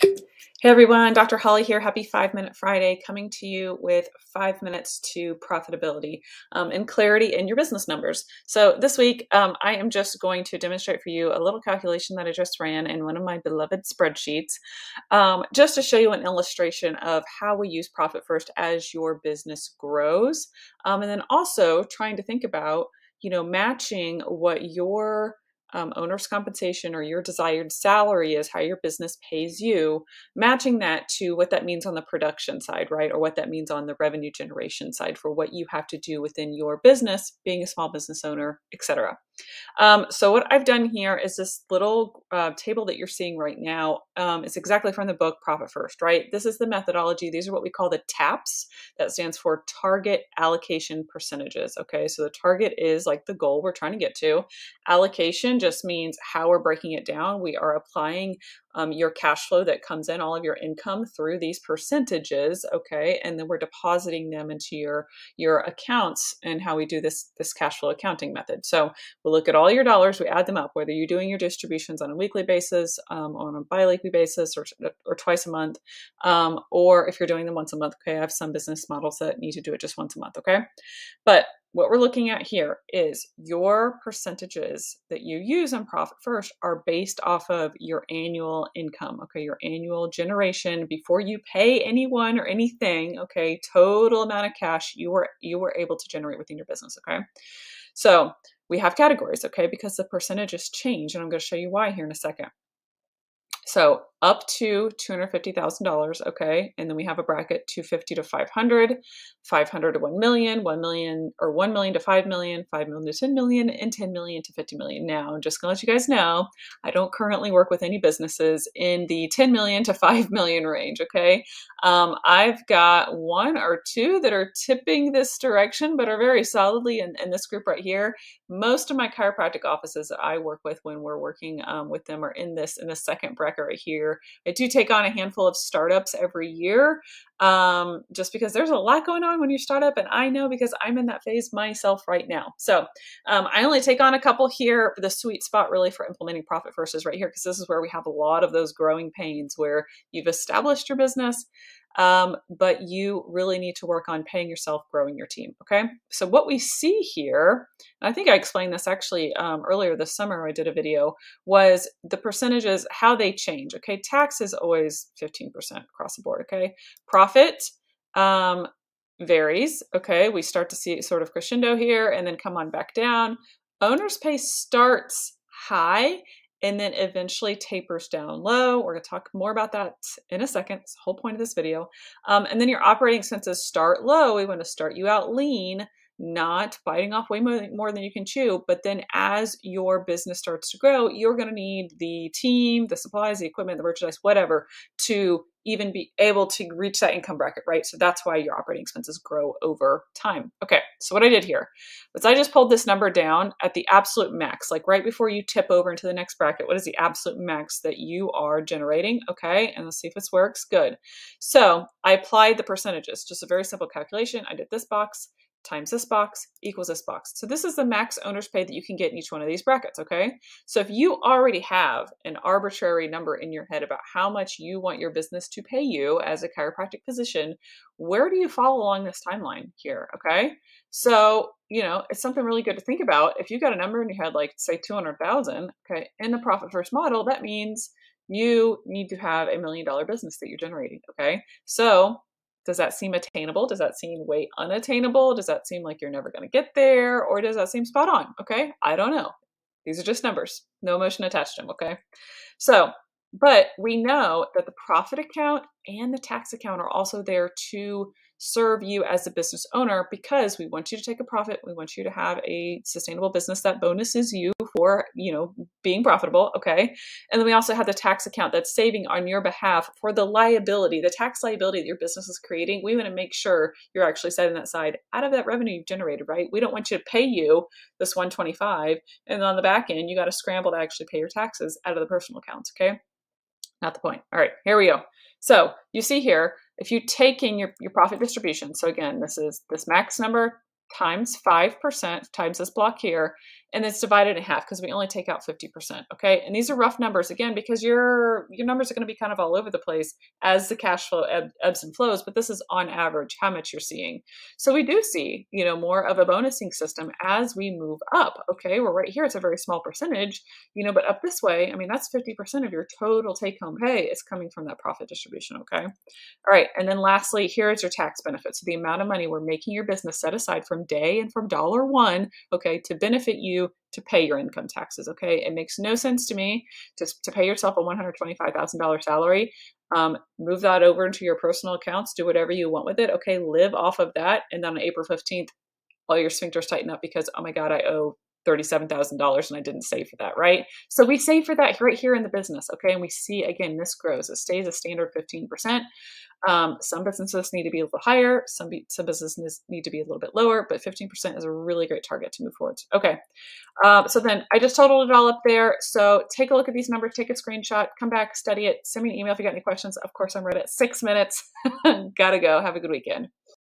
Hey everyone, Dr. Holly here. Happy 5-Minute Friday, coming to you with 5 minutes to profitability and clarity in your business numbers. So this week, I am just going to demonstrate for you a little calculation that I just ran in one of my beloved spreadsheets, just to show you an illustration of how we use profit first as your business grows, and then also trying to think about, matching what your owner's compensation or your desired salary is, how your business pays you, matching that to what that means on the production side, right? Or what that means on the revenue generation side for what you have to do within your business, being a small business owner, etc. So what I've done here is this little table that you're seeing right now. It's exactly from the book Profit First, right? This is the methodology. These are what we call the TAPs. That stands for target allocation percentages. Okay, so the target is like the goal we're trying to get to. Allocation just means how we're breaking it down. We are applying your cash flow that comes in, all of your income through these percentages, okay? And then we're depositing them into your accounts and how we do this cash flow accounting method. So we'll look at all your dollars, we add them up, whether you're doing your distributions on a weekly basis, on a bi-weekly basis, or twice a month, or if you're doing them once a month, okay? I have some business models that need to do it just once a month, okay? But what we're looking at here is your percentages that you use on Profit First are based off of your annual income, okay? Your annual generation before you pay anyone or anything, okay? Total amount of cash you were able to generate within your business, okay? So we have categories, okay? Because the percentages change, and I'm going to show you why here in a second. So up to $250,000, okay? And then we have a bracket 250 to 500, 500 to 1 million, 1 million or 1 million to 5 million, 5 million to 10 million, and 10 million to 50 million. Now, I'm just gonna let you guys know, I don't currently work with any businesses in the 10 million to 5 million range, okay? I've got one or two that are tipping this direction, but are very solidly in this group right here. Most of my chiropractic offices that I work with when we're working with them are in the second bracket right here. I do take on a handful of startups every year, just because there's a lot going on when you start up, and I know because I'm in that phase myself right now. So I only take on a couple here. The sweet spot really for implementing Profit First is right here, because this is where we have a lot of those growing pains where you've established your business, but you really need to work on paying yourself, growing your team, okay? So what we see here, and I think I explained this actually earlier this summer, I did a video, was the percentages, how they change, okay? Tax is always 15% across the board, okay? Profit varies, okay? We start to see it sort of crescendo here and then come on back down. Owner's pay starts high and then eventually tapers down low. We're going to talk more about that in a second. It's the whole point of this video. And then your operating expenses start low. We want to start you out lean, not biting off way more than you can chew. But then as your business starts to grow, you're going to need the team, the supplies, the equipment, the merchandise, whatever, to even be able to reach that income bracket, right? So that's why your operating expenses grow over time. Okay, so what I did here was I just pulled this number down at the absolute max, like right before you tip over into the next bracket. What is the absolute max that you are generating? Okay, and let's see if this works. Good. So I applied the percentages, just a very simple calculation. I did this box times this box equals this box. So this is the max owner's pay that you can get in each one of these brackets, okay? So if you already have an arbitrary number in your head about how much you want your business to pay you as a chiropractic physician, where do you fall along this timeline here, okay? So, it's something really good to think about. If you got a number in your head, like say 200,000, okay, in the Profit First model, that means you need to have $1 million business that you're generating, okay? So does that seem attainable? Does that seem way unattainable? Does that seem like you're never going to get there? Or does that seem spot on? Okay, I don't know. These are just numbers, no emotion attached to them, okay? So, but we know that the profit account and the tax account are also there to serve you as a business owner, because we want you to take a profit. We want you to have a sustainable business that bonuses you for, being profitable, okay? And then we also have the tax account that's saving on your behalf for the liability, the tax liability that your business is creating. We want to make sure you're actually setting that aside out of that revenue you've generated, right? We don't want you to pay you this 125, and on the back end, you got to scramble to actually pay your taxes out of the personal accounts, okay? Not the point. All right, here we go. So you see here, if you take in your profit distribution, so again, this is this max number times 5% times this block here, and it's divided in half because we only take out 50%. Okay. And these are rough numbers again, because your numbers are going to be kind of all over the place as the cash flow ebbs and flows, but this is on average how much you're seeing. So we do see, more of a bonusing system as we move up. Okay. Well, right here, it's a very small percentage, but up this way, I mean, that's 50% of your total take home pay is coming from that profit distribution. Okay. All right. And then lastly, here is your tax benefit. So the amount of money we're making your business set aside from day and from $1, okay, to benefit you to pay your income taxes. Okay. It makes no sense to me to pay yourself a $125,000 salary. Move that over into your personal accounts, do whatever you want with it. Okay. Live off of that. And then on April 15th, all your sphincters tighten up because, oh my God, I owe $37,000 and I didn't save for that, right? So we save for that right here in the business, okay? And we see, again, this grows. It stays a standard 15%. Some businesses need to be a little higher. Some businesses need to be a little bit lower, but 15% is a really great target to move forward. Okay. So then I just totaled it all up there. So take a look at these numbers, take a screenshot, come back, study it, send me an email if you got any questions. Of course, I'm right at 6 minutes. Gotta go. Have a good weekend.